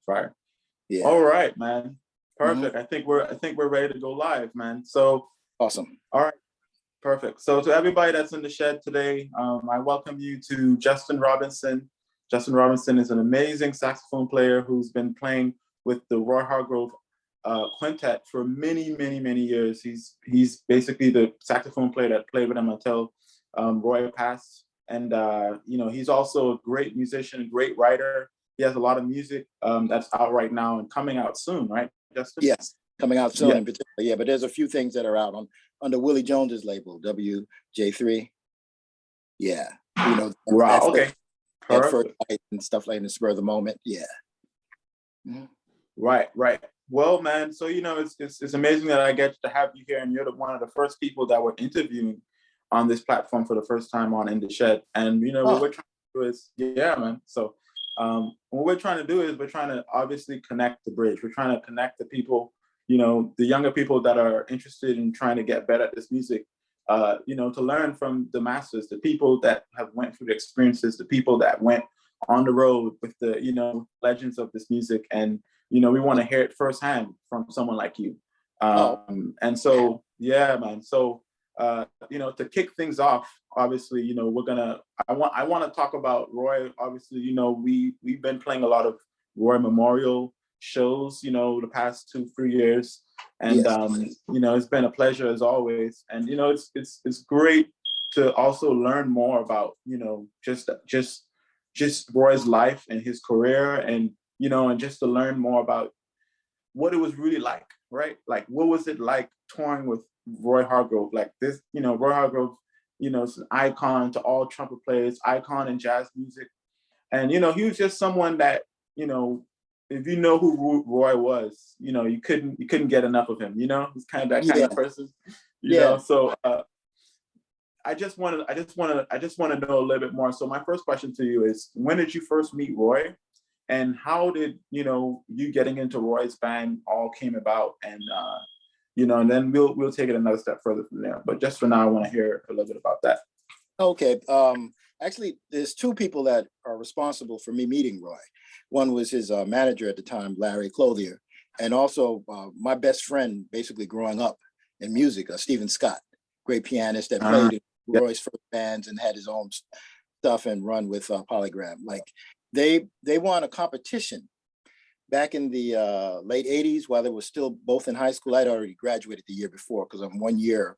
Fire. Yeah. All right, man. Mm-hmm. Perfect. I think we're ready to go live, man. So Awesome. all right, perfect. So to everybody that's in the shed today, I welcome you to Justin Robinson. Justin Robinson is an amazing saxophone player who's been playing with the Roy Hargrove Quintet for many, many, many years. He's basically the saxophone player that played with him until Roy passed. And he's also a great musician, a great writer. He has a lot of music that's out right now and coming out soon, right, Justin? Yes, coming out soon Yeah. in particular. Yeah, but there's a few things that are out under Willie Jones's label, WJ3. Yeah, Wow. Okay. That first light and stuff like in the spur of the moment. Yeah. Mm-hmm. Right. Well, man, so it's amazing that I get to have you here, and you're one of the first people that we're interviewing on this platform for the first time on In the Shed. And what we're trying to do is, yeah, man. So what we're trying to do is we're trying to obviously connect the bridge. We're trying to connect the people, the younger people that are interested in trying to get better at this music. To learn from the masters, the people that have went through the experiences, the people that went on the road with the legends of this music, and we want to hear it firsthand from someone like you. And so, yeah, man. So, to kick things off, obviously, I want to talk about Roy. Obviously, we've been playing a lot of Roy Memorial shows, the past 2-3 years. And, yes. It's been a pleasure as always. And, it's great to also learn more about, just Roy's life and his career, and and just to learn more about what it was really like, right? Like, what was it like touring with Roy Hargrove? Like this, Roy Hargrove, is an icon to all trumpet players, icon in jazz music. And, he was just someone that, if you know who Roy was, you couldn't get enough of him, he's kind of that kind of person, So I just want to know a little bit more. So my first question to you is, when did you first meet Roy, and how did you getting into Roy's band all came about? And and then we'll take it another step further from there. But just for now, I want to hear a little bit about that. Okay. Actually, there's two people that are responsible for me meeting Roy. One was his manager at the time, Larry Clothier, and also my best friend, basically growing up in music, Stephen Scott, great pianist that played in Roy's first bands and had his own stuff and run with Polygram. Like they won a competition back in the late 80s while they were still both in high school. I'd already graduated the year before because I'm 1 year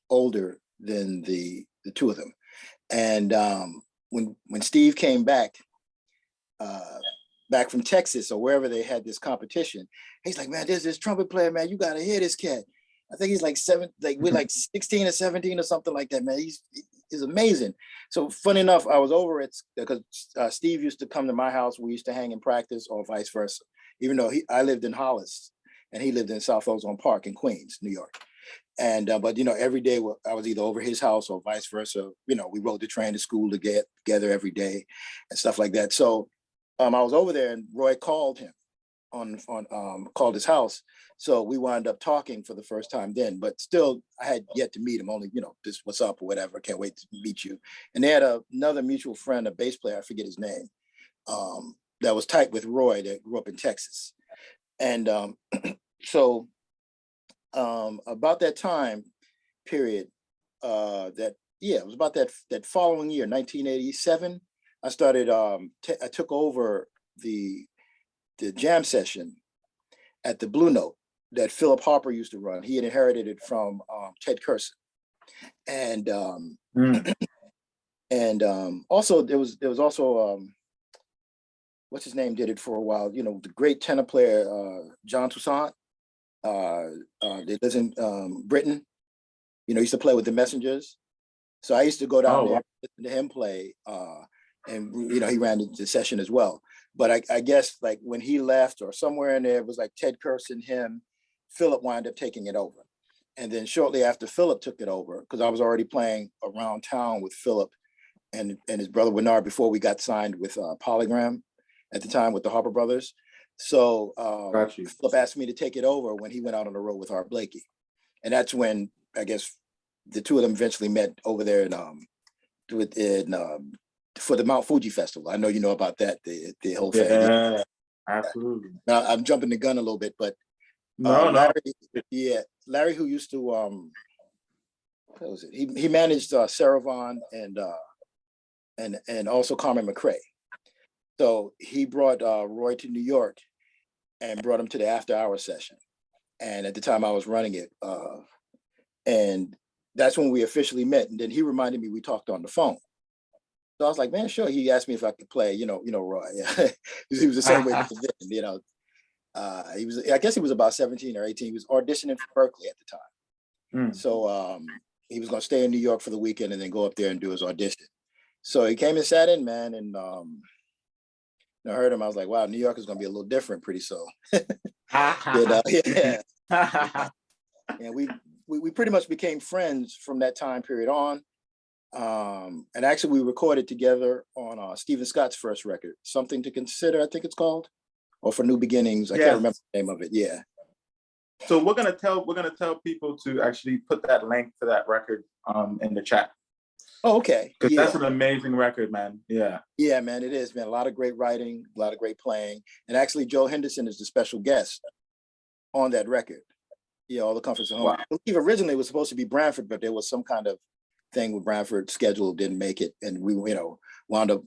older than the two of them. And when Steve came back from Texas or wherever they had this competition, he's like, man, there's this trumpet player, man, you gotta hear this cat. I think he's like we're like 16 or 17 or something like that, man. He's amazing. So funny enough, I was over it because Steve used to come to my house. We used to hang and practice, or vice versa. Even though I lived in Hollis and he lived in South Ozone Park in Queens, New York. And but every day I was either over his house or vice versa. We rode the train to school to get together every day and stuff like that. So I was over there and Roy called him called his house. So we wound up talking for the first time then, but still I had yet to meet him, only, this what's up or whatever. Can't wait to meet you. And they had another mutual friend, a bass player, I forget his name, that was tight with Roy that grew up in Texas. And so about that time period, it was about that following year, 1987, I started, I took over the jam session at the Blue Note that Philip Harper used to run. He had inherited it from Ted Curson. And also there was also what's his name did it for a while, the great tenor player John Toussaint, that lives in Britain, used to play with the Messengers. So I used to go down there and listen to him play, and he ran the session as well. But I guess like when he left or somewhere in there, it was like Ted Curson, him, Philip wound up taking it over. And then shortly after Philip took it over, because I was already playing around town with Philip and his brother Bernard before we got signed with Polygram at the time with the Harper Brothers. So Philip asked me to take it over when he went out on the road with Art Blakey. And that's when I guess the two of them eventually met over there for the Mount Fuji Festival. I know you know about that, the whole thing. Absolutely. Now I'm jumping the gun a little bit, but No, no. Larry, who used to what was it? He managed Sarah Vaughan and also Carmen McRae. So he brought Roy to New York and brought him to the after hour session. And at the time I was running it, and that's when we officially met. And then he reminded me, we talked on the phone. So I was like, man, sure. He asked me if I could play, Roy. Yeah. He was the same way with the then, he was, I guess he was about 17 or 18. He was auditioning for Berkeley at the time. So he was going to stay in New York for the weekend and then go up there and do his audition. So he came and sat in, man. And I heard him. I was like, wow, New York is going to be a little different pretty soon. Yeah. And we pretty much became friends from that time period on. And actually we recorded together on Stephen Scott's first record, Something to Consider, I think it's called, or For New Beginnings. I can't remember the name of it. Yeah. So we're gonna tell people to actually put that link to that record in the chat. Oh, okay. Because that's an amazing record, man. Yeah. Yeah, man, it is, man. A lot of great writing, a lot of great playing. And actually Joe Henderson is the special guest on that record. Yeah, All the Comforts of Home. Wow. I believe originally it was supposed to be Branford, but there was some kind of thing with Branford, schedule didn't make it. And we, wound up,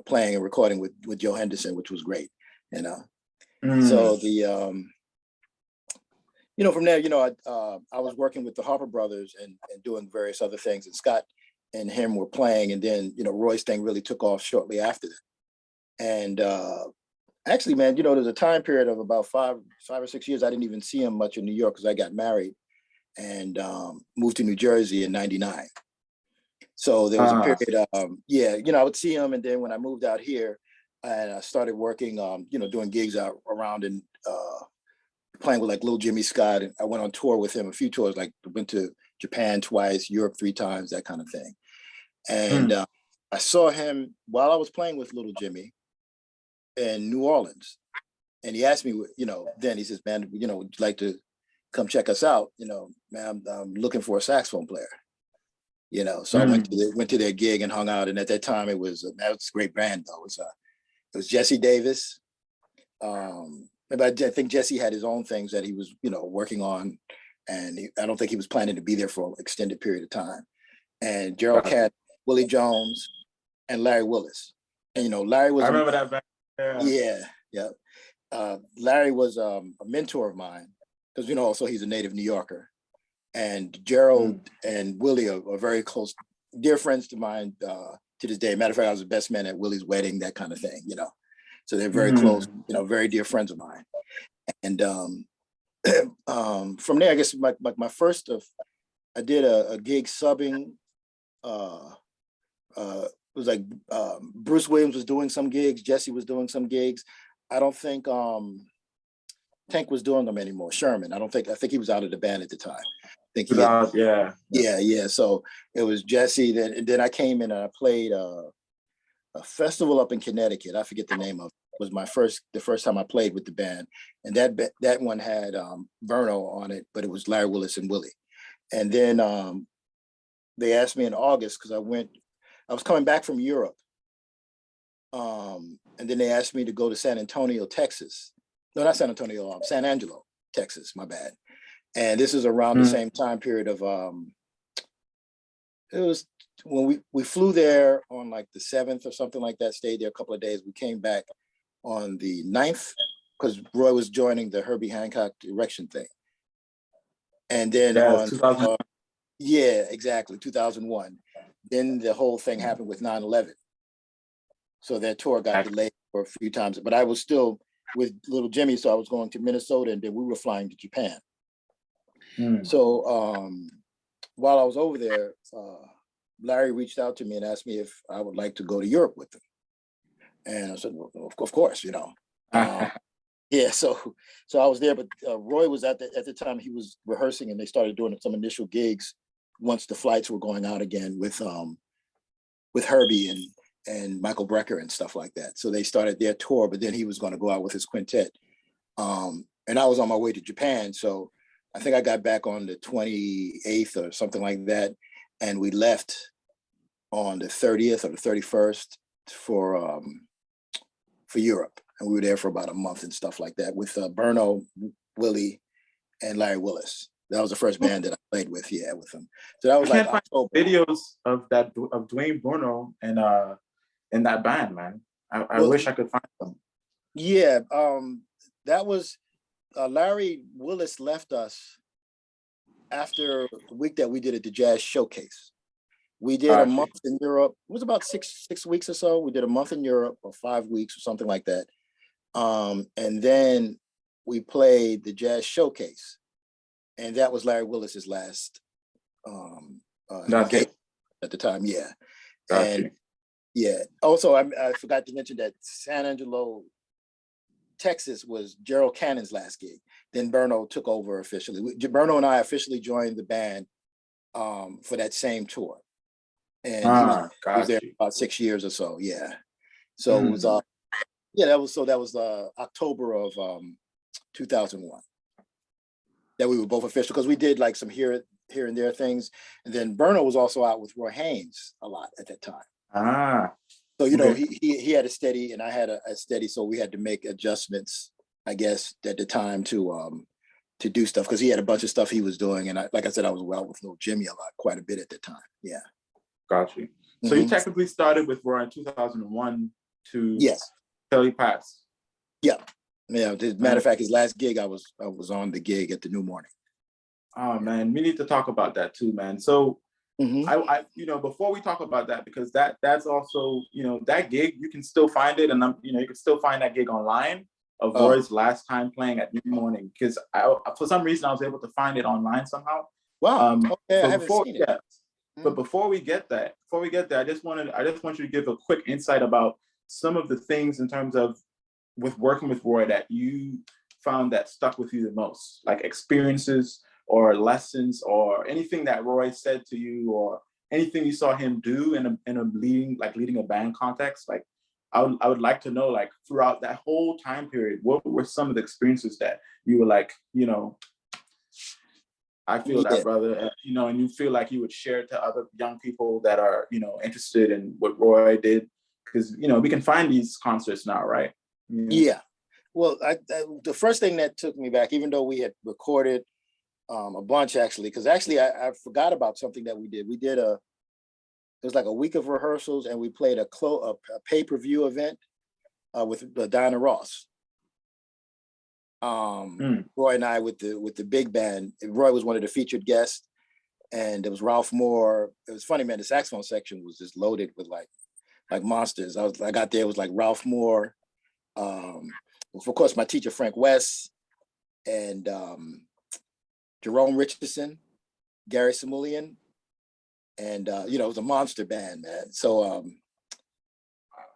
playing and recording with Joe Henderson, which was great, So the, from there, I was working with the Harper brothers and doing various other things, and Scott and him were playing. And then, Roy's thing really took off shortly after that. And actually, man, there's a time period of about five or 6 years. I didn't even see him much in New York because I got married and moved to New Jersey in '99. So there was a period, I would see him. And then when I moved out here and I started working, doing gigs out around and playing with like Little Jimmy Scott. And I went on tour with him, a few tours, like went to Japan twice, Europe 3 times, that kind of thing. And I saw him while I was playing with Little Jimmy in New Orleans. And he asked me, then he says, man, would you like to come check us out? Man, I'm looking for a saxophone player. So I went to their gig and hung out. And at that time, that was a great band though. It was Jesse Davis. But I think Jesse had his own things that he was, working on, and I don't think he was planning to be there for an extended period of time. And Gerald Cat, Willie Jones, and Larry Willis. And Larry was. I remember that band. Yeah. Larry was a mentor of mine because also he's a native New Yorker. And Gerald and Willie are very close, dear friends to mine to this day. Matter of fact, I was the best man at Willie's wedding, that kind of thing, So they're very close, very dear friends of mine. And from there, I guess my first I did a gig subbing. It was like Bruce Williams was doing some gigs, Jesse was doing some gigs. I don't think Tank was doing them anymore. Sherman, I think he was out of the band at the time. I think yeah. So it was Jesse. Then I came in and I played a festival up in Connecticut. I forget the name of it. It was the first time I played with the band, and that one had Verno on it, but it was Larry Willis and Willie. And then they asked me in August because I was coming back from Europe, and then they asked me to go to San Antonio, Texas. No, not San Antonio, San Angelo, Texas. My bad. And this is around the same time period of it was when we flew there on like the 7th or something like that, stayed there a couple of days. We came back on the 9th because Roy was joining the Herbie Hancock direction thing. And then exactly, 2001. Then the whole thing happened with 9/11. So that tour got delayed for a few times, but I was still with Little Jimmy. So I was going to Minnesota and then we were flying to Japan. So while I was over there, Larry reached out to me and asked me if I would like to go to Europe with him. And I said, well, of course, Yeah, so I was there, but Roy was at the time he was rehearsing, and they started doing some initial gigs once the flights were going out again with Herbie and Michael Brecker and stuff like that. So they started their tour, but then he was going to go out with his quintet. And I was on my way to Japan, so I think I got back on the 28th or something like that, and we left on the 30th or the 31st for Europe. and we were there for about a month and stuff like that with Berno, Willie, and Larry Willis. That was the first band that I played with, yeah, with them. So that was I like can't find October. videos of Dwayne Bruno and in that band, man. I wish I could find them. Yeah, that was Larry Willis left us after the week that we did at the Jazz Showcase. We did a month in Europe. It was about six weeks or so. We did a month in Europe, or 5 weeks or something like that. And then we played the Jazz Showcase, and that was Larry Willis's last gig at the time. Yeah, and yeah. Also, I forgot to mention that San Angelo, Texas was Gerald Cannon's last gig. Then Berno took over officially. Berno and I officially joined the band for that same tour. And he was there for about 6 years or so. Yeah. So it was that was October of 2001 that we were both official, because we did like some here and there things. And then Berno was also out with Roy Haynes a lot at that time. So, you know, he had a steady and I had a steady. So we had to make adjustments, I guess, at the time to do stuff, because he had a bunch of stuff he was doing. And like I said, I was well with Little Jimmy quite a bit at the time. Yeah. Got you. So you technically started with Roy in 2001 to till he passed. Yeah. Yeah. As a matter of fact, his last gig, I was on the gig at the New Morning. Oh man, we need to talk about that too, man. So I you know, before we talk about that, because that's also, you know, that gig, you can still find it, and you know, you can still find that gig online of Roy's last time playing at New Morning, because for some reason I was able to find it online somehow. Wow. Okay, I haven't seen it. But before we get there, I just want you to give a quick insight about some of the things in terms of with working with Roy that you found that stuck with you the most, like experiences or lessons or anything that Roy said to you or anything you saw him do in a leading a band context. Like I would like to know, like, throughout that whole time period, what were some of the experiences that you were like, you know, I feel that, brother, you know, and you feel like you would share it to other young people that are, you know, interested in what Roy did, because, you know, we can find these concerts now, right? You know? Yeah. Well, the first thing that took me back, even though we had recorded a bunch, actually, because actually I forgot about something that we did. We did it was like a week of rehearsals, and we played a pay-per-view event with Diana Ross. Roy and I with the big band. Roy was one of the featured guests, and it was Ralph Moore. It was funny, man. The saxophone section was just loaded with like monsters. I got there, it was like Ralph Moore, of course my teacher Frank West, and Jerome Richardson, Gary Simulian, and you know, it was a monster band, man. So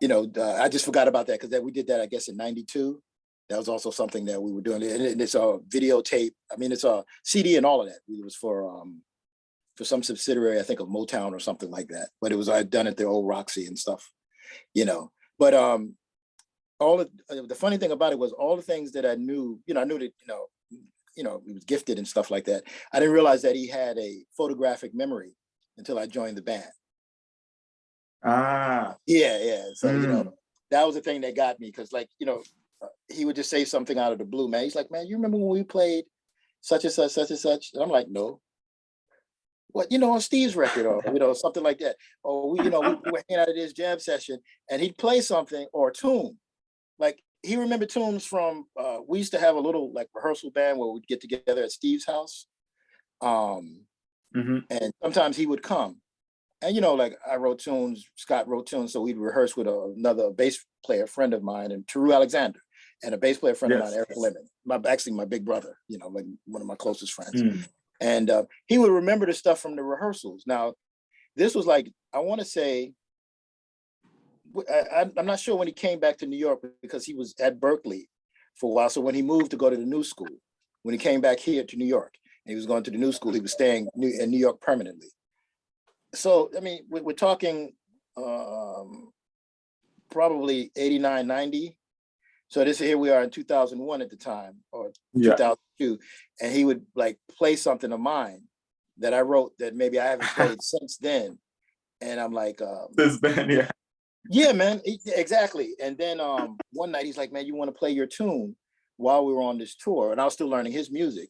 you know, I just forgot about that, because we did that, I guess, in '92. That was also something that we were doing. And it's a videotape. I mean, it's a CD and all of that. It was for some subsidiary, I think, of Motown or something like that. But it was, I'd done it the old Roxy and stuff, you know. But the funny thing about it was all the things that I knew, you know, I knew that, you know, he was gifted and stuff like that. I didn't realize that he had a photographic memory until I joined the band. Yeah. So, you know, that was the thing that got me, because, like, you know, he would just say something out of the blue, man. He's like, man, you remember when we played such and such, such and such? And I'm like, no. What, you know, on Steve's record, or, you know, something like that. Or we were hanging out at this jam session, and he'd play something or a tune. Like, he remembered tunes from, we used to have a little like rehearsal band where we'd get together at Steve's house. And sometimes he would come. And, you know, like, I wrote tunes, Scott wrote tunes, so we'd rehearse with another bass player friend of mine, and Teru Alexander, and a bass player friend of mine, Eric Lemon, actually my big brother, you know, like one of my closest friends. And he would remember the stuff from the rehearsals. Now, this was like, I want to say, I'm not sure when he came back to New York, because he was at Berkeley for a while. So when he moved to go to the new school, when he came back here to New York, and he was going to the new school, he was staying in New York permanently. So, I mean, we're talking probably 89, 90. So here we are in 2001 at the time, or 2002. And he would like play something of mine that I wrote that maybe I haven't played since then. And I'm like, this band, Yeah, man, exactly. And then one night he's like, man, you want to play your tune while we were on this tour? And I was still learning his music.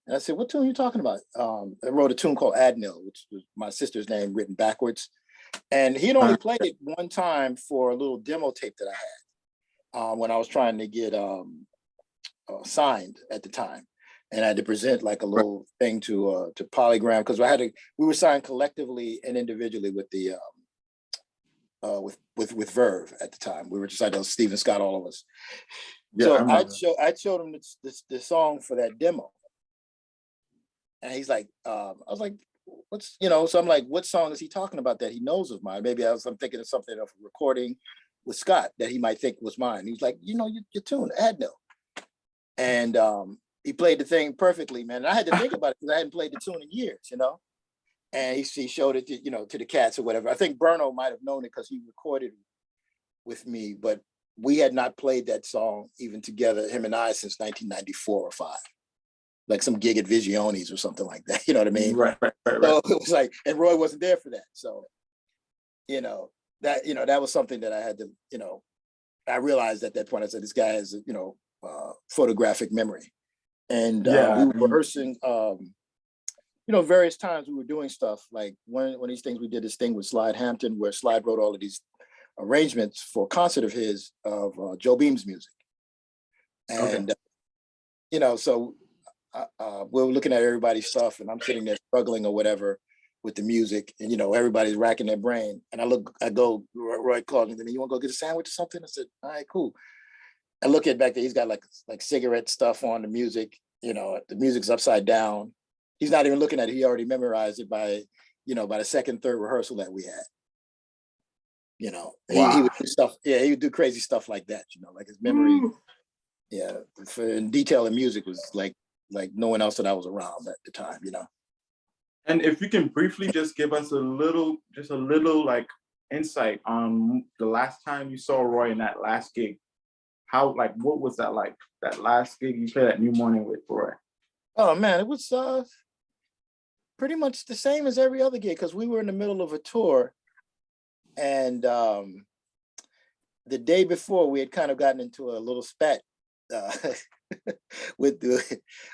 And I said, what tune are you talking about? I wrote a tune called Adnil, which was my sister's name written backwards. And he'd only played it one time for a little demo tape that I had when I was trying to get signed at the time. And I had to present like a little thing to Polygram, because we were signed collectively and individually with the with Verve at the time. We were just like Stephen Scott, all of us. Yeah, so I showed him the song for that demo, and he's like, I was like, what's, so I'm like, what song is he talking about that he knows of mine? Maybe I'm thinking of something of a recording with Scott that he might think was mine. He's like, your tune, Adno. And he played the thing perfectly, man. And I had to think about it because I hadn't played the tune in years, And he showed it to the cats or whatever. I think Berno might have known it because he recorded with me, but we had not played that song even together, him and I, since 1994 or 5. Like some gig at Visionis or something like that. You know what I mean? Right. So it was like, and Roy wasn't there for that. So, that was something that I had to, I realized at that point, I said, this guy has, photographic memory. And we were rehearsing, various times we were doing stuff. Like one of these things, we did this thing with Slide Hampton, where Slide wrote all of these arrangements for a concert of his, of Joe Beam's music. And, so we were looking at everybody's stuff, and I'm sitting there struggling or whatever with the music, and everybody's racking their brain. And I go, Roy called me, you want to go get a sandwich or something? I said, all right, cool. I look at back there, he's got like cigarette stuff on the music, the music's upside down. He's not even looking at it. He already memorized it by the second, third rehearsal that we had. Wow. He would do stuff. Yeah, he would do crazy stuff like that. Like his memory. Yeah, in detail in music was like no one else that I was around at the time. And if you can briefly just give us a little like insight on the last time you saw Roy in that last gig. How, like, what was that like? That last gig you played at New Morning with Roy? Oh man, it was pretty much the same as every other gig, because we were in the middle of a tour, and the day before we had kind of gotten into a little spat with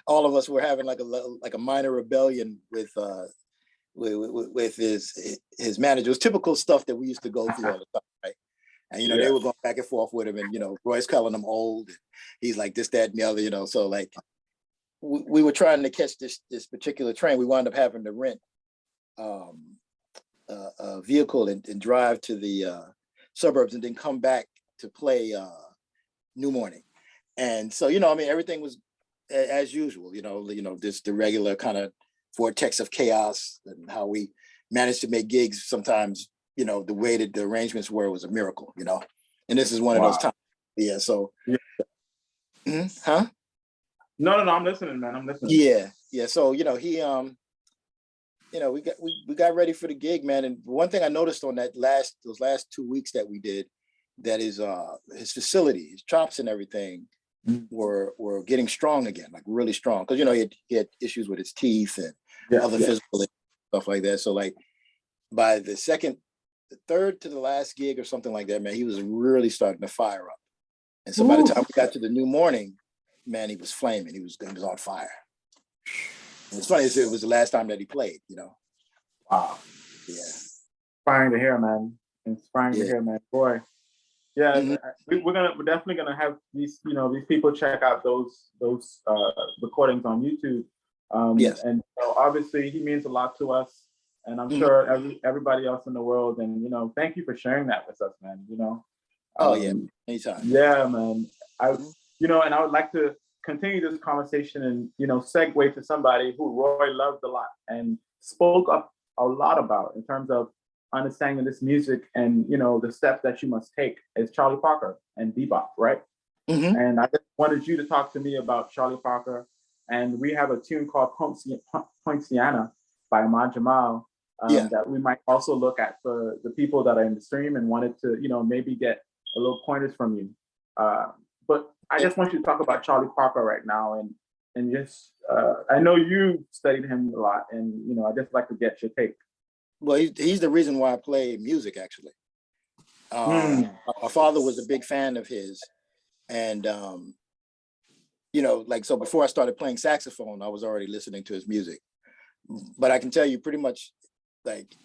all of us were having like a minor rebellion with his manager. It was typical stuff that we used to go through all the time, right? And they were going back and forth with him, and Roy's calling him old, and he's like this, that, and the other, so like we were trying to catch this particular train. We wound up having to rent a vehicle and drive to the suburbs, and then come back to play New Morning. And so everything was as usual, just the regular kind of vortex of chaos, and how we managed to make gigs sometimes. The way that the arrangements were was a miracle, and this is one of those times. Yeah. So, huh? No, I'm listening, man. I'm listening. Yeah. So, he, we got ready for the gig, man. And one thing I noticed on those last 2 weeks that we did, that is his facility, his chops and everything were getting strong again, like really strong. Because, he had issues with his teeth and other physical stuff like that. So like by the third to the last gig or something like that, man, he was really starting to fire up. And so by the time we got to the New Morning, man, he was flaming. He was on fire. And it's funny, it was the last time that he played, Wow. Yeah. Inspiring to hear, man. Inspiring to hear, man. Boy. Yeah, we're definitely gonna have these, these people check out those recordings on YouTube. Yes. And obviously he means a lot to us. And I'm sure everybody else in the world. And, thank you for sharing that with us, man. Oh, yeah. Anytime. Yeah, man. And I would like to continue this conversation and, segue to somebody who Roy loved a lot and spoke up a lot about in terms of understanding this music and, the steps that you must take is Charlie Parker and bebop, right? And I just wanted you to talk to me about Charlie Parker. And we have a tune called Poinciana by Ahmad Jamal. That we might also look at for the people that are in the stream and wanted to, maybe get a little pointers from you. But I just want you to talk about Charlie Parker right now, and just I know you studied him a lot, and I just like to get your take. Well, he's the reason why I play music, actually. Mm. My father was a big fan of his, and you know, like, so before I started playing saxophone, I was already listening to his music. But I can tell you pretty much, like,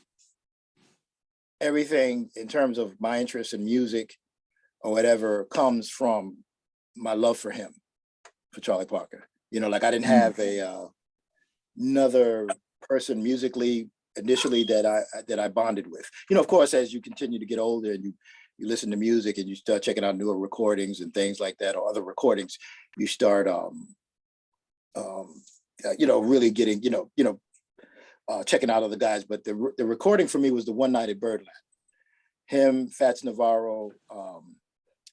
everything in terms of my interest in music or whatever comes from my love for him, for Charlie Parker. You know, like, I didn't have another person musically initially that I bonded with. You know, of course, as you continue to get older and you listen to music and you start checking out newer recordings and things like that, or other recordings, you start you know, really getting, checking out other guys. But the recording for me was the One Night at Birdland. Him, Fats Navarro,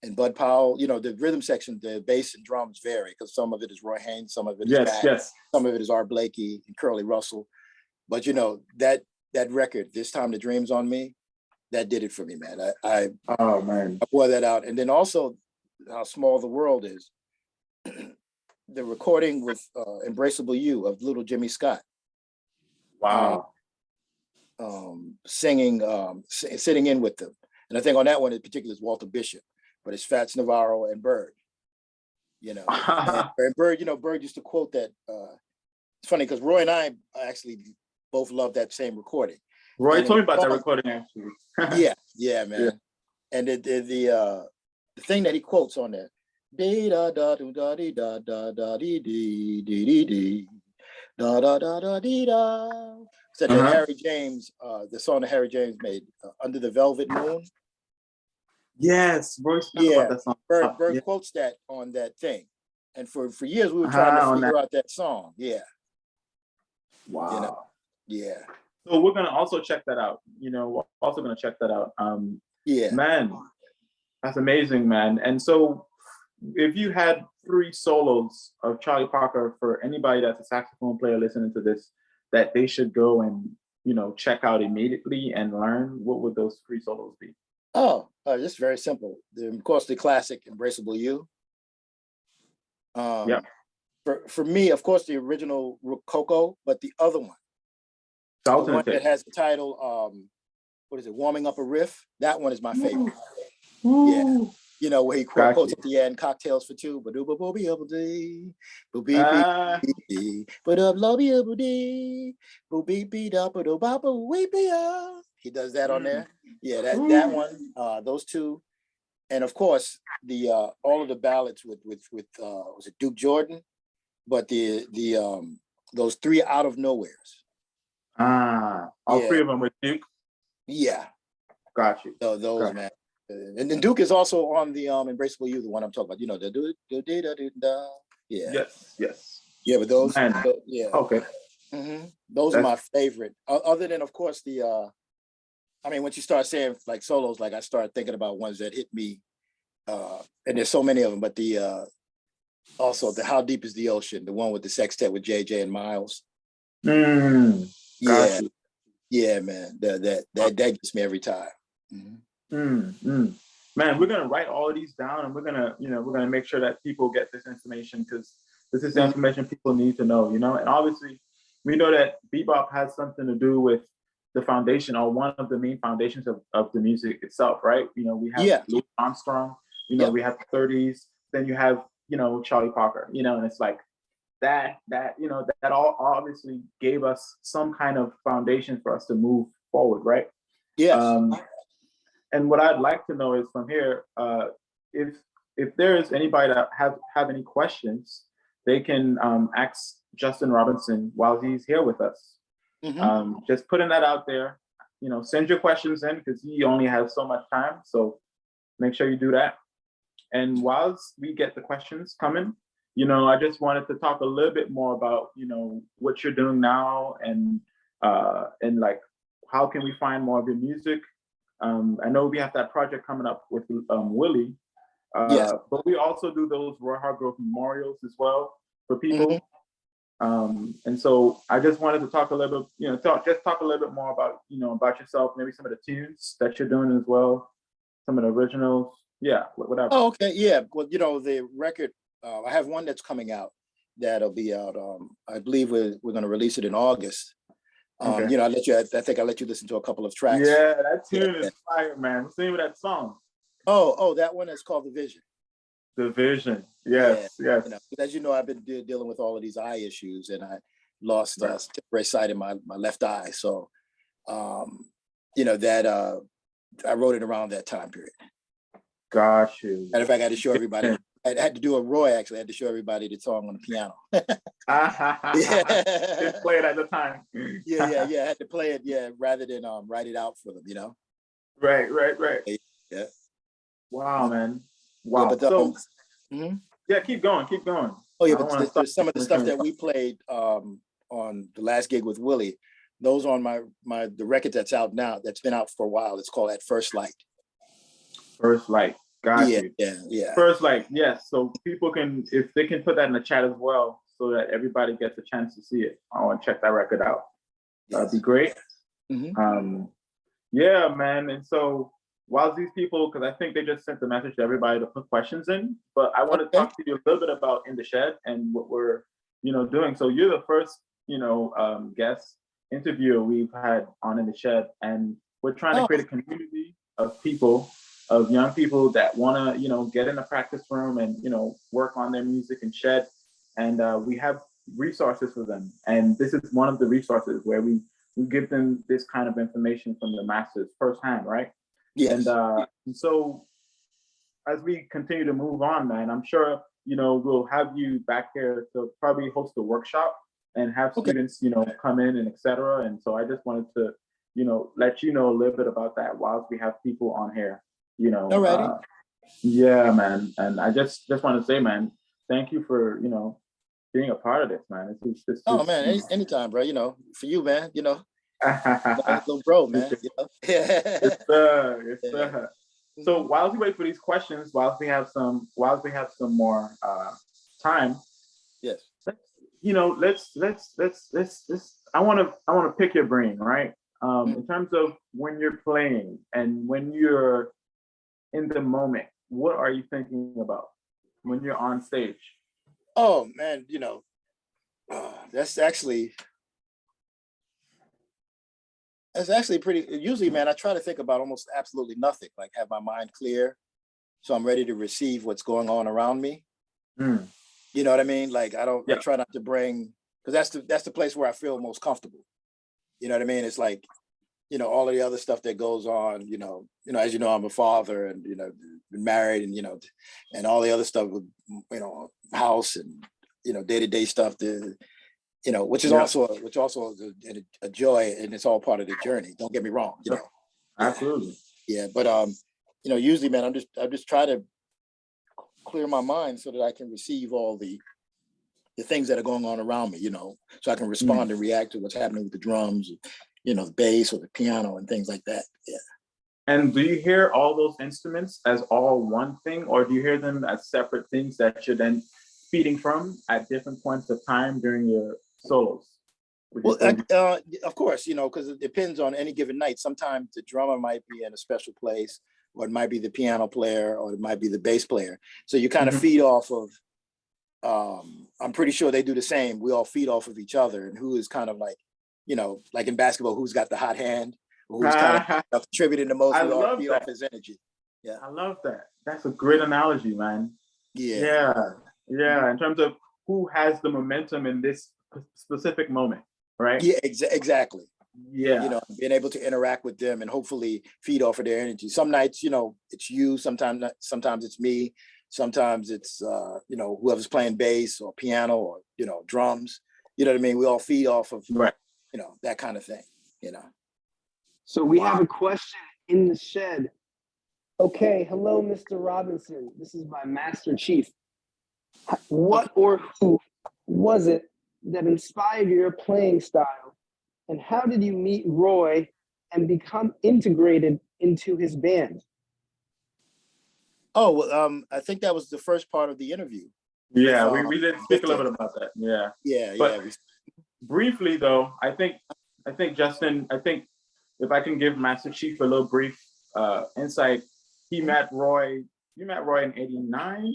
and Bud Powell. You know, the rhythm section, the bass and drums vary, because some of it is Roy Haynes, some of it is Matt, some of it is Art Blakey and Curly Russell. But you know, that record, This Time the Dream's on Me, that did it for me, man. I wore that out. And then also How Small the World Is. The recording with Embraceable You of Little Jimmy Scott. Wow. Singing, sitting in with them. And I think on that one in particular is Walter Bishop, but it's Fats Navarro and Bird. You know, and Bird, you know, Bird used to quote that. It's funny because Roy and I actually both love that same recording. Roy told me about that recording actually. yeah, man. Yeah. And the thing that he quotes on there, dee da da do da dee da da da dee dee dee dee dee da da da da dee da. Said that Harry James, the song that Harry James made, Under the Velvet Moon. Yes, Roy's talking about that song. Bird quotes that on that thing, and for years we were trying to figure out that song. Yeah. Wow. You know? Yeah. So we're gonna also check that out. You know, we're also gonna check that out. Yeah. Man, that's amazing, man. And so, if you had 3 solos of Charlie Parker for anybody that's a saxophone player listening to this, that they should go and, you know, check out immediately and learn, what would those 3 solos be? Just very simple. Of course, the classic Embraceable You. Yeah. For me, of course, the original Rococo, but the other one, the one that has the title, what is it, Warming Up a Riff? That one is my favorite. Ooh. Yeah. You know, where he quotes at the end, Cocktails for Two, but he does that on there. Yeah, that one, those 2. And of course, the all of the ballads with was it Duke Jordan? But those 3 Out of Nowheres. All 3 of them with Duke? Yeah. Got you. So those, man. And then Duke is also on the Embraceable You, the one I'm talking about. You know, the do. Yeah. Yes. Yeah, but those, yeah. Okay. Those are my favorite. Other than, of course, I mean, once you start saying like solos, like I started thinking about ones that hit me, and there's so many of them. But also the How Deep Is the Ocean, the one with the sextet with JJ and Miles. Yeah, yeah, man. That gets me every time. Man, we're gonna write all of these down, and we're gonna make sure that people get this information, because this is the information people need to know. You know, and obviously we know that bebop has something to do with the foundation, or one of the main foundations of the music itself, right? You know, we have Louis Armstrong. You know, we have the 30s. Then you have, you know, Charlie Parker. You know, and it's like that you know, that all obviously gave us some kind of foundation for us to move forward, right? Yes. And what I'd like to know is from here, if there is anybody that have any questions, they can ask Justin Robinson while he's here with us. Just putting that out there. You know, send your questions in, because he only has so much time. So make sure you do that. And whilst we get the questions coming, you know, I just wanted to talk a little bit more about, you know, what you're doing now, and like, how can we find more of your music? I know we have that project coming up with Willie, but we also do those Roy Hargrove memorials as well for people. And so I just wanted to talk a little bit, you know, talk a little bit more about, you know, about yourself, maybe some of the tunes that you're doing as well, some of the originals. Yeah, whatever. Oh, okay. Yeah. Well, you know, the record, I have one that's coming out that'll be out. I believe we're going to release it in August. Okay. You know, I think I let you listen to a couple of tracks. Yeah, that tune Yeah. is fire, man. What's the name of that song? Oh, that one is called The Vision. The Vision. Yeah. Yes, yes. You know, as you know, I've been dealing with all of these eye issues, and I lost Right. temporary sight in my left eye. So, you know, that I wrote it around that time period. Got you. Matter of fact, I had to show everybody. I had to do a Roy, actually. I had to show everybody the song on the piano. Just play it at the time. Yeah. I had to play it, rather than write it out for them, you know? Right. Yeah. Wow, man. Yeah, Wow. but So mhm. yeah, keep going. Oh yeah, I don't but want to stop. there's some of the stuff that we played on the last gig with Willie. Those on the record that's out now, that's been out for a while. It's called At First Light. First Light. Got you. Yeah. First Light, yes. So people can, if they can put that in the chat as well, so that everybody gets a chance to see it. I want to check that record out. That'd be great. Mm-hmm. Yeah, man. And so while these people, because I think they just sent the message to everybody to put questions in, but I want to talk to you a little bit about In the Shed and what we're, doing. So you're the first, guest interviewer we've had on In the Shed, and we're trying to create a community of people, of young people that want to, get in the practice room and, work on their music and shed. And we have resources for them. And this is one of the resources where we give them this kind of information from the masters firsthand, right? Yes. And so as we continue to move on, man, I'm sure, we'll have you back here to probably host a workshop and have students, come in and et cetera. And so I just wanted to, let you know a little bit about that whilst we have people on here, Alrighty. Yeah, man. And I just want to say, man, thank you for, being a part of this, man. Man, anytime, bro. For you, man, little bro, man. Yes, sir. So while we wait for these questions, while we have some more time, yes, let's. I want to pick your brain, right? In terms of when you're playing and when you're in the moment, what are you thinking about when you're on stage? Oh man, that's actually pretty. Usually, man, I try to think about almost absolutely nothing. Like have my mind clear, so I'm ready to receive what's going on around me. You know what I mean? Like I try not to bring, because that's the place where I feel most comfortable. You know what I mean? It's like, all of the other stuff that goes on. As you know, I'm a father, and been married, and and all the other stuff with house and day-to-day stuff. Which is also a joy, and it's all part of the journey. Don't get me wrong. Absolutely. Yeah, but usually, man, I'm just trying to clear my mind so that I can receive all the things that are going on around me. So I can respond and react to what's happening with the drums, the bass or the piano and things like that. Yeah. And do you hear all those instruments as all one thing, or do you hear them as separate things that you're then feeding from at different points of time during your solos? Well, of course, because it depends on any given night. Sometimes the drummer might be in a special place, or it might be the piano player, or it might be the bass player. So you kind of feed off of, I'm pretty sure they do the same. We all feed off of each other, and who is kind of like, like in basketball, who's got the hot hand, or who's kind of contributing the most. We all feed off his energy. Yeah. I love that. That's a great analogy, man. Yeah. In terms of who has the momentum in this specific moment, right? Yeah, exactly. Yeah. Being able to interact with them and hopefully feed off of their energy. Some nights, it's you, sometimes it's me, sometimes it's whoever's playing bass or piano or drums. You know what I mean? We all feed off of that kind of thing, So we have a question in the shed. Okay, hello, Mr. Robinson. This is my Master Chief. What or who was it that inspired your playing style? And how did you meet Roy and become integrated into his band? Oh, well, I think that was the first part of the interview. Yeah, we did speak a little bit about that. Yeah. But briefly though, I think Justin, if I can give Master Chief a little brief insight, you met Roy in '89?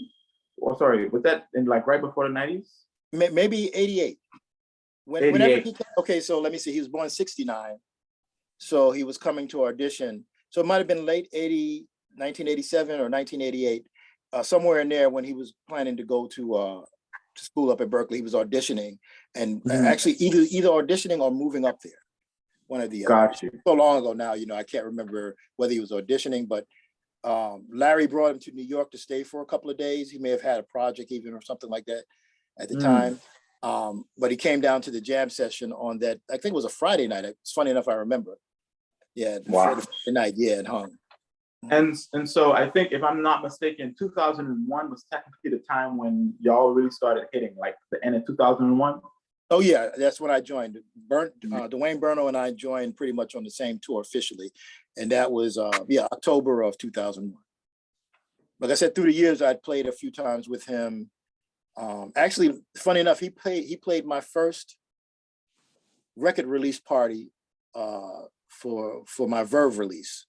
Or sorry, was that in like right before the '90s? Maybe '88. Whenever 88. okay, so let me see, he was born 69. So he was coming to audition. So it might have been late 1987 or 1988, somewhere in there when he was planning to go to school up at Berkeley. He was auditioning and actually either auditioning or moving up there. One of the Got you. So long ago now, I can't remember whether he was auditioning, but Larry brought him to New York to stay for a couple of days. He may have had a project even or something like that at the time. But he came down to the jam session on that, I think it was a Friday night. It's funny enough, I remember. Yeah, Wow. the Friday night, yeah, it hung. And so I think, if I'm not mistaken, 2001 was technically the time when y'all really started hitting, like the end of 2001. Oh yeah, that's when I joined. Dwayne Burno and I joined pretty much on the same tour officially, and that was October of 2001. Like I said, through the years, I'd played a few times with him. Actually, funny enough, he played my first record release party for my Verve release.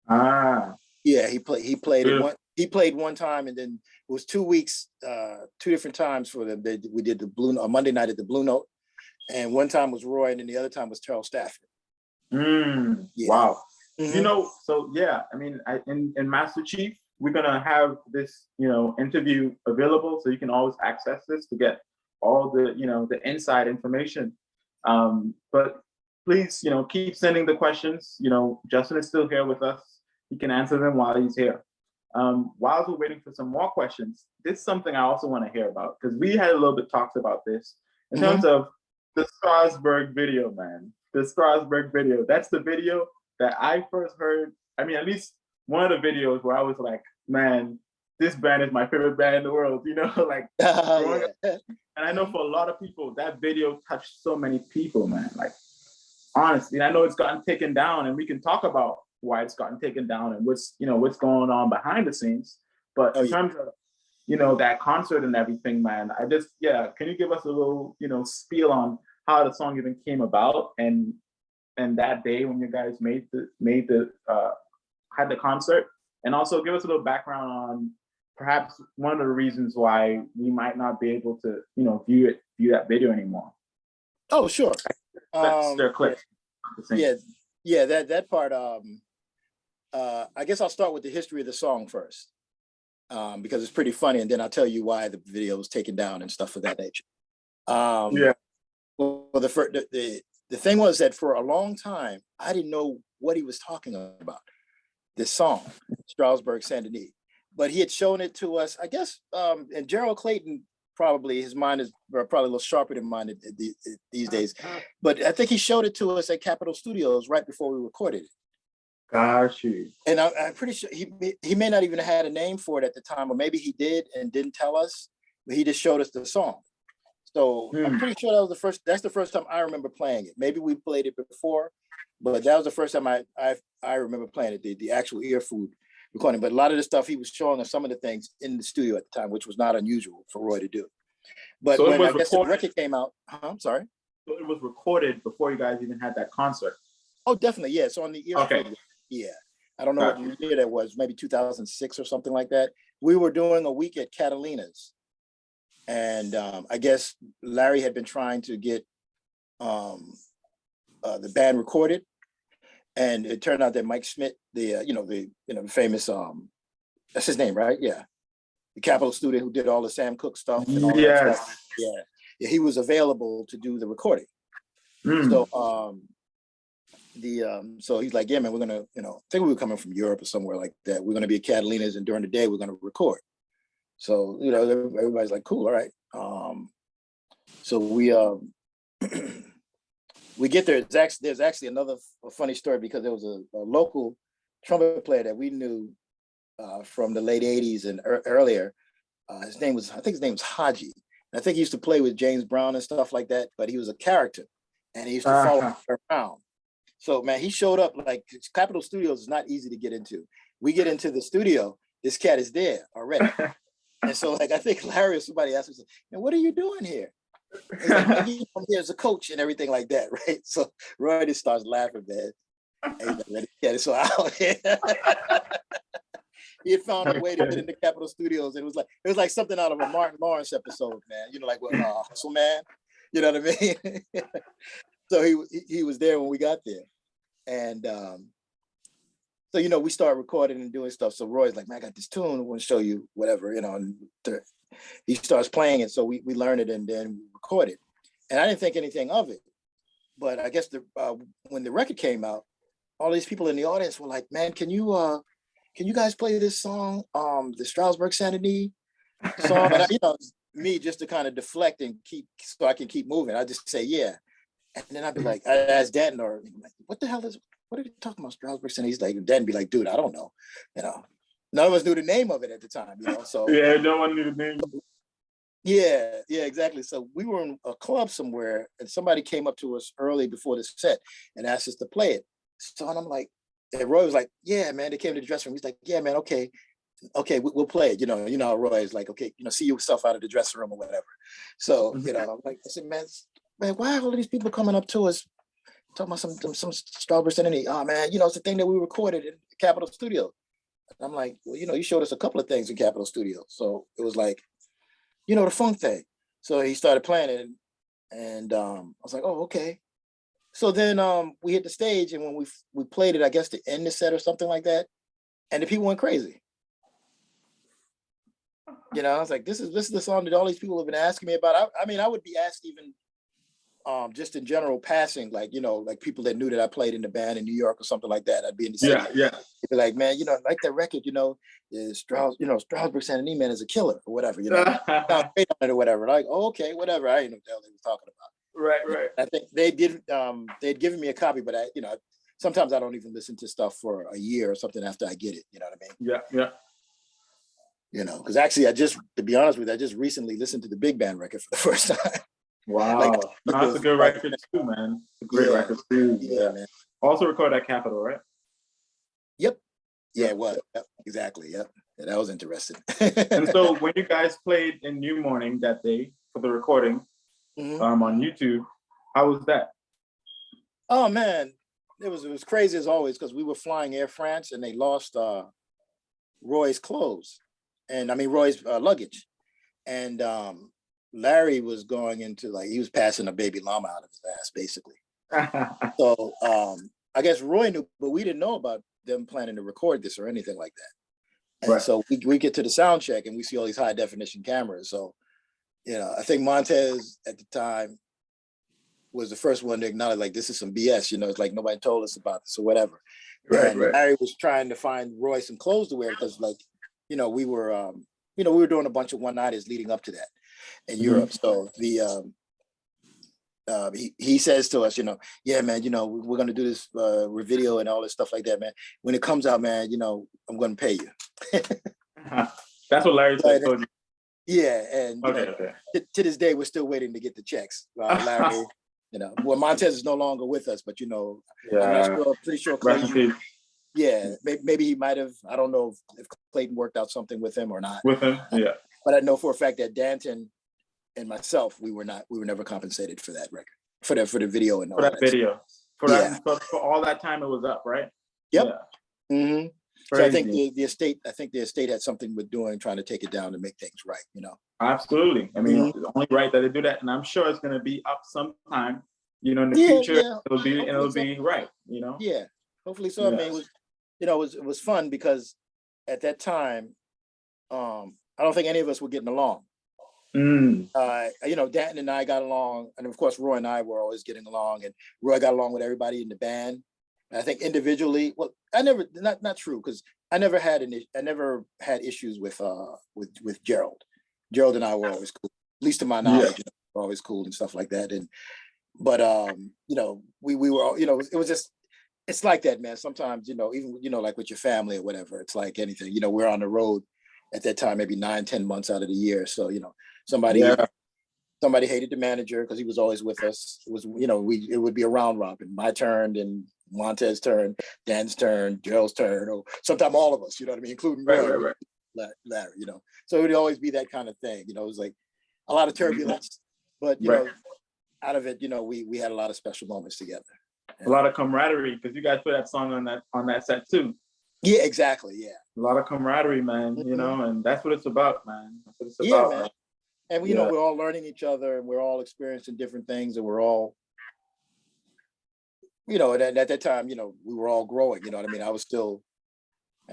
Yeah, he played it he played one time, and then it was 2 weeks, 2 different times for them. We did the Blue Monday night at the Blue Note, and one time was Roy, and then the other time was Terrell Stafford. Yeah. Wow. So yeah, I mean, in Master Chief, we're gonna have this, interview available, so you can always access this to get all the, the inside information. But please, keep sending the questions. Justin is still here with us. He can answer them while he's here. While we're waiting for some more questions, this is something I also want to hear about, because we had a little bit talks about this in terms of the Strasbourg video, man. The Strasbourg video. That's the video that I first heard. I mean, at least one of the videos where I was like, man, this band is my favorite band in the world, like growing up. And I know for a lot of people, that video touched so many people, man. Like, honestly, I know it's gotten taken down, and we can talk about why it's gotten taken down and what's going on behind the scenes. But in terms of, that concert and everything, man, can you give us a little, spiel on how the song even came about, and that day when you guys had the concert, and also give us a little background on perhaps one of the reasons why we might not be able to, view that video anymore. Oh, sure. Their clips. Yeah, that part. I guess I'll start with the history of the song first, because it's pretty funny, and then I'll tell you why the video was taken down and stuff of that nature. Well, the thing was that for a long time, I didn't know what he was talking about, this song, Strasbourg St. Denis. But he had shown it to us, I guess, and Gerald Clayton, probably, his mind is probably a little sharper than mine these days. But I think he showed it to us at Capitol Studios right before we recorded it. Got you. And I'm pretty sure he may not even have had a name for it at the time, or maybe he did and didn't tell us, but he just showed us the song. So I'm pretty sure that's the first time I remember playing it. Maybe we played it before, but that was the first time I remember playing it, the actual ear food recording. But a lot of the stuff he was showing us, some of the things in the studio at the time, which was not unusual for Roy to do. But so when I guess the record came out, I'm sorry. So it was recorded before you guys even had that concert. Oh, definitely, yeah. So on the ear food, yeah. I don't know what year that was, maybe 2006 or something like that. We were doing a week at Catalina's. And I guess Larry had been trying to get the band recorded, and it turned out that Mike Schmidt, the famous that's his name, right? Yeah, the Capitol student who did all the Sam Cooke stuff and all that stuff. Yeah, he was available to do the recording. So so he's like, yeah, man, we're gonna, I think we were coming from Europe or somewhere like that. We're gonna be at Catalina's, and during the day we're gonna record. So, everybody's like, cool, all right. So we we get there. There's actually another funny story, because there was a local trumpet player that we knew from the late 80s and earlier. I think his name was Haji. And I think he used to play with James Brown and stuff like that, but he was a character, and he used to follow around. So, man, he showed up, like, Capitol Studios is not easy to get into. We get into the studio, this cat is there already. And so, like, I think Larry or somebody asked me, what are you doing here? He's like, I'm here as a coach and everything like that, right? So Roy just starts laughing, man. And he's like, let me get it so out here. He had found a way to get into Capitol Studios. And it was like something out of a Martin Lawrence episode, man. Like, Hustle Man. You know what I mean? So he was there when we got there. And so, you know, we start recording and doing stuff. So Roy's like, man, I got this tune. I want to show you whatever, you know, and he starts playing it. So we learn it and then we record it. And I didn't think anything of it. But I guess when the record came out, all these people in the audience were like, man, can you guys play this song, the Strasbourg St song? And you know, me just to kind of deflect and so I can keep moving. I just say, yeah. And then I'd be like, I asked Dan, or like, what are you talking about, Strasbourg St? He's like, Dan be like, dude, I don't know. You know, none of us knew the name of it at the time, you know. So yeah, no one knew the name. Yeah, exactly. So we were in a club somewhere and somebody came up to us early before the set and asked us to play it. So and I'm like, and Roy was like, yeah, man, they came to the dressing room. He's like, yeah, man, okay, we'll play it. You know how Roy is like, okay, you know, see yourself out of the dressing room or whatever. So, you know, I'm like, I said, man, why are all of these people coming up to us talking about some Strasbourg St? Oh man, you know, it's the thing that we recorded in Capitol Studio. And I'm like, well, you know, you showed us a couple of things in Capitol Studio. So it was like, you know, the funk thing. So he started playing it and I was like, oh, okay. So then we hit the stage and when we played it, I guess to end the set or something like that. And the people went crazy. You know, I was like, this is the song that all these people have been asking me about. I mean, I would be asked even just in general passing, like, you know, like people that knew that I played in the band in New York or something like that. I'd be in the city. Yeah. They'd be like, man, you know, like that record, you know, Strasbourg St man is a killer or whatever, you know, great on it or whatever. Like, oh, okay, whatever. I didn't know what the hell they were talking about. Right. I think they'd given me a copy, but I, you know, sometimes I don't even listen to stuff for a year or something after I get it. You know what I mean? Yeah. You know, because actually, to be honest with you, I just recently listened to the big band record for the first time. Wow, like, that's a good record too, man. It's a great record too. Yeah, man. Also recorded at Capitol, right? Yep. Yeah, it was. Yep, exactly. Yep. Yeah, that was interesting. And so when you guys played in New Morning that day for the recording on YouTube, how was that? Oh man, it was crazy as always because we were flying Air France and they lost Roy's clothes, and I mean Roy's luggage, and Larry was going into like he was passing a baby llama out of his ass basically. So I guess Roy knew, but we didn't know about them planning to record this or anything like that. And so we get to the sound check and we see all these high definition cameras. So, you know, I think Montez at the time was the first one to acknowledge like this is some BS, you know, it's like nobody told us about this or whatever. Right. Larry was trying to find Roy some clothes to wear because like, you know, we were doing a bunch of one-nighters leading up to that in Europe. So he says to us, you know, yeah, man, you know, we're going to do this video and all this stuff like that, man. When it comes out, man, you know, I'm going to pay you. That's what Larry said. Yeah. And to this day, we're still waiting to get the checks. Larry, you know, well, Montez is no longer with us, but, you know, I'm not sure, pretty sure Clayton, maybe he might have, I don't know if Clayton worked out something with him or not. Yeah. But I know for a fact that Danton and myself, we were never compensated for that record, for the video and all that. For all that time it was up, right? Yep. Yeah. Mm-hmm. So I think the estate had something with trying to take it down to make things right, you know. Absolutely. I mean, it's only right that they do that, and I'm sure it's going to be up sometime, you know, in the future. Yeah. It'll be right, you know. Yeah, hopefully so. Yeah. I mean, it was fun because at that time, I don't think any of us were getting along. You know, Danton and I got along, and of course Roy and I were always getting along, and Roy got along with everybody in the band. And I think individually, well, not true, because I never had issues with Gerald. Gerald and I were always cool, at least to my knowledge, you know, were always cool and stuff like that. But you know, we were, you know, it was just, it's like that, man. Sometimes, you know, even, you know, like with your family or whatever, it's like anything, you know, we're on the road at that time, maybe 9-10 months out of the year. So, you know, somebody hated the manager because he was always with us. It was, you know, it would be a round robin, my turn, and Montez's turn, Dan's turn, Gerald's turn, or sometimes all of us, you know what I mean, including Larry, you know. So it would always be that kind of thing, you know. It was like a lot of turbulence, but you know, out of it, you know, we had a lot of special moments together. A lot of camaraderie, because you guys put that song on that set too. Yeah, exactly. Yeah. A lot of camaraderie, man, you know, and that's what it's about, man. That's what it's about. Man. And you know, we're all learning each other, and we're all experiencing different things, and we're all, you know, and at that time, you know, we were all growing. You know what I mean? I was still,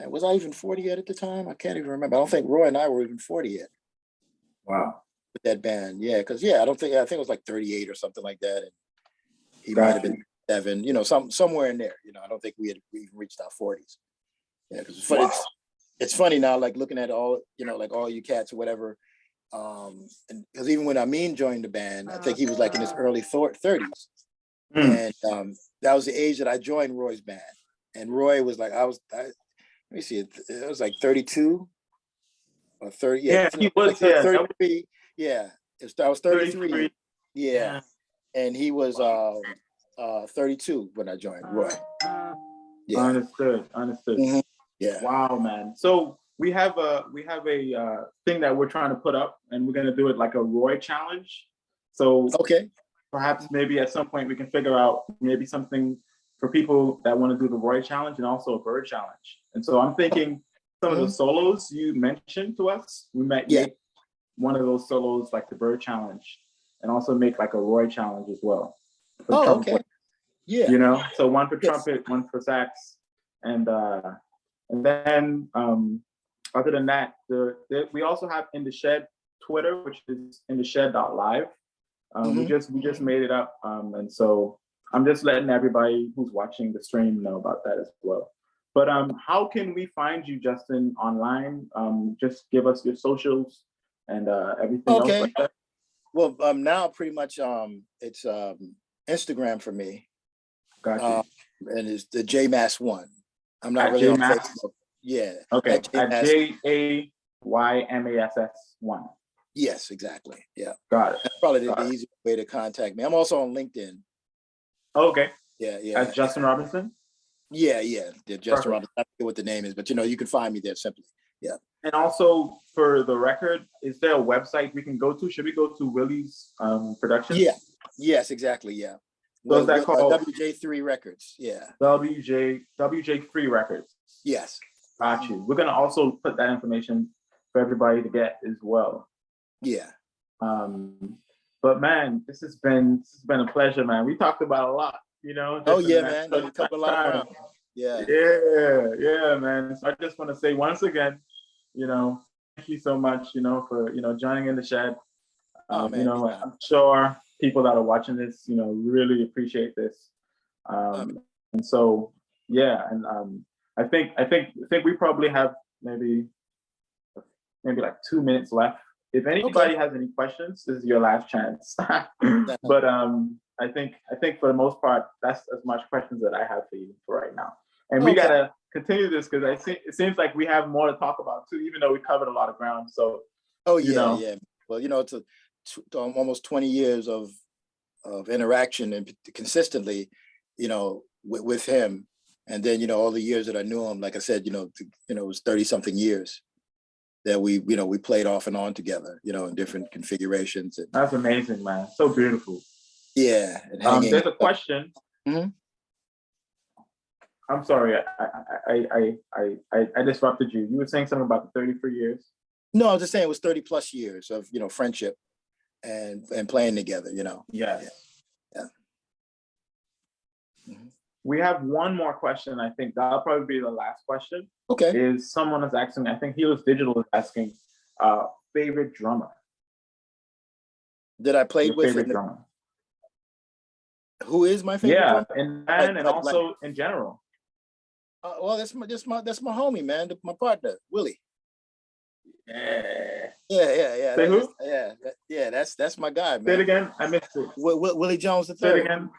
was I even 40 yet at the time? I can't even remember. I don't think Roy and I were even 40 yet. Wow. With that band, yeah, because I think it was like 38 or something like that, and he might have been 7, you know, somewhere in there. You know, I don't think we even reached our 40s. Yeah, because it's funny now, like looking at all, you know, like all you cats or whatever. And because even when Amin joined the band, I think he was like in his early 30s, and that was the age that I joined Roy's band. And Roy was like, let me see, it was like 32 or 30. Yeah, he was like 33. Yeah, I was 33. Yeah, and he was 32 when I joined Roy. Yeah, understood. Mm-hmm. Yeah. Wow, man. So we have a thing that we're trying to put up, and we're gonna do it like a Roy challenge. So okay, perhaps maybe at some point we can figure out maybe something for people that want to do the Roy challenge and also a bird challenge. And so I'm thinking some of the solos you mentioned to us, we might make one of those solos like the bird challenge, and also make like a Roy challenge as well. okay. Yeah. You know, so one for trumpet, one for sax, and then other than that, we also have In the Shed Twitter, which is indtheshed.live. We just made it up, and so I'm just letting everybody who's watching the stream know about that as well. But how can we find you, Justin, online? Just give us your socials and everything else like that. Well, now pretty much it's Instagram for me. Gotcha. And it's the JMass1. I'm not really on Facebook. Yeah. Okay. At JAYMASS1. Yes, exactly. Yeah. Got it. That's probably the easiest way to contact me. I'm also on LinkedIn. Okay. Yeah. As Justin Robinson? Yeah. Justin Robinson. I forget what the name is, but you know, you can find me there simply. Yeah. And also for the record, is there a website we can go to? Should we go to Willie's Productions? Yeah. Yes, exactly. Yeah. So is that called WJ3 Records? Yeah. WJ3 Records. Yes. Got you. We're gonna also put that information for everybody to get as well. Yeah. But man, this has been a pleasure, man. We talked about a lot, you know. Oh yeah, man. We covered a lot of ground. Yeah. Yeah, man. So I just want to say once again, you know, thank you so much, you know, for joining In the Shed. Man, you know, I'm sure people that are watching this, you know, really appreciate this. And so, yeah, and I think we probably have maybe like 2 minutes left. If anybody has any questions, this is your last chance. But I think for the most part, that's as much questions that I have for you for right now. And we gotta continue this because it seems like we have more to talk about too, even though we covered a lot of ground. So yeah. Well, you know, it's almost 20 years of interaction and consistently, you know, with him. And then, you know, all the years that I knew him, like I said, you know, it was 30 something years that we played off and on together, you know, in different configurations. And, that's amazing, man. So beautiful. Yeah. And there's a question. Mm-hmm. I'm sorry, I disrupted you. You were saying something about the 33 years. No, I was just saying it was 30 plus years of, you know, friendship and playing together, you know. Yes. Yeah. Mm-hmm. We have one more question. I think that'll probably be the last question. Okay. Is someone is asking, I think Healers Digital is asking, favorite drummer. That I played your with. Favorite drummer. Who is my favorite drummer? And also in general. Well, that's my homie, man, my partner, Willie. Yeah. Say who? That's my guy, man. Say it again. I missed it. Willie Jones III. Say it again.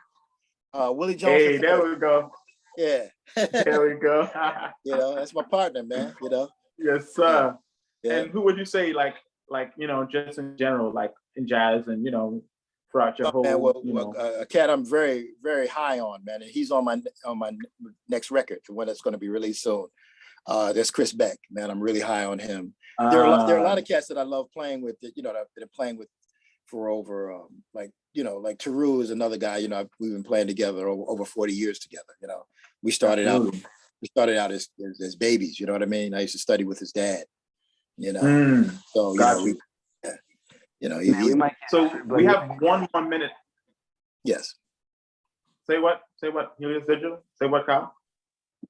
Willie Jones III. There we go. Yeah. There we go. You know, that's my partner, man. You know. Yes, sir. Yeah. And who would you say, like you know, just in general, like in jazz and you know, throughout your whole, a cat I'm very, very high on, man, and he's on my next record, the one that's going to be released soon. That's Chris Beck, man. I'm really high on him. There are a lot of cats that I love playing with that, you know, that I've been playing with for over, like Taru is another guy, you know, we've been playing together over 40 years together. You know, we started out as babies, you know what I mean? I used to study with his dad, you know. So, you know, You know, Man, we might get So everybody. we have 1 minute. yes. Say what? Say what? Helios Digital? Say what, Kyle?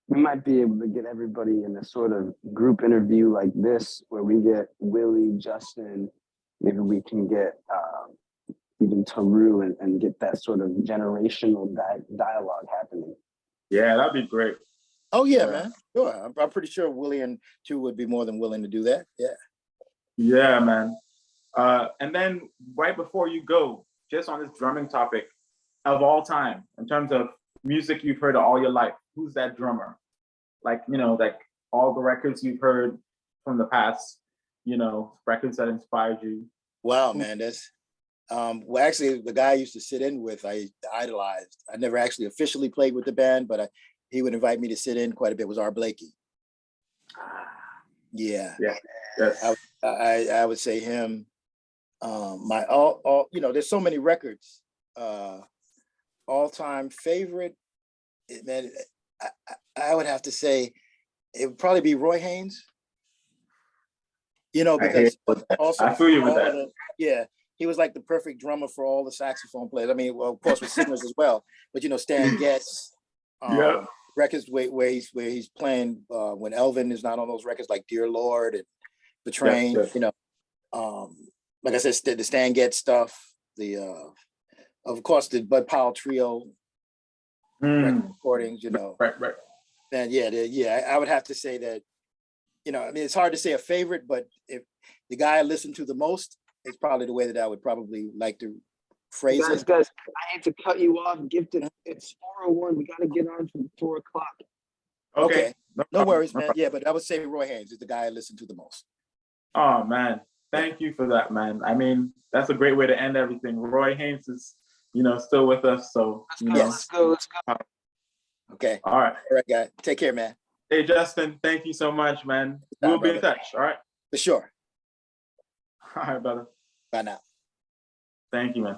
We might be able to get everybody in a sort of group interview like this, where we get Willie, Justin, maybe we can get even Taru and get that sort of generational dialogue happening. Yeah, that'd be great. Oh yeah, man. Sure. I'm pretty sure Willie and Two would be more than willing to do that. Yeah. Yeah, man. And then right before you go, just on this drumming topic, of all time, in terms of music you've heard all your life, who's that drummer? Like, you know, like all the records you've heard from the past, you know, records that inspired you. Wow, man. That's well, actually, the guy I used to sit in with, I idolized. I never actually officially played with the band, but he would invite me to sit in quite a bit. Was Art Blakey. Yeah. Yeah. Yes. I would say him. My all you know, there's so many records. All-time favorite, man. I would have to say it would probably be Roy Haynes. You know, because also I feel you with that. Yeah, he was like the perfect drummer for all the saxophone players. I mean, well, of course, with singers as well. But you know, Stan Getz, records where he's playing when Elvin is not on those records, like Dear Lord and The Train. Yes. You know, like I said, the Stan Getz stuff. The of course the Bud Powell Trio record recordings. You know, Right. and yeah, I would have to say that. You know, I mean, it's hard to say a favorite, but if the guy I listen to the most, it's probably the way that I would probably like to phrase it. Guys, I hate to cut you off. Gifted, it's 4:01. We got to get on for 4 o'clock. Okay. No worries, man. Yeah, but I would say Roy Haynes is the guy I listen to the most. Oh, man. Thank you for that, man. I mean, that's a great way to end everything. Roy Haynes is, you know, still with us. So, Let's go. Okay. All right, guy. Take care, man. Hey, Justin, thank you so much, man. We'll be in touch, all right? For sure. All right, brother. Bye now. Thank you, man.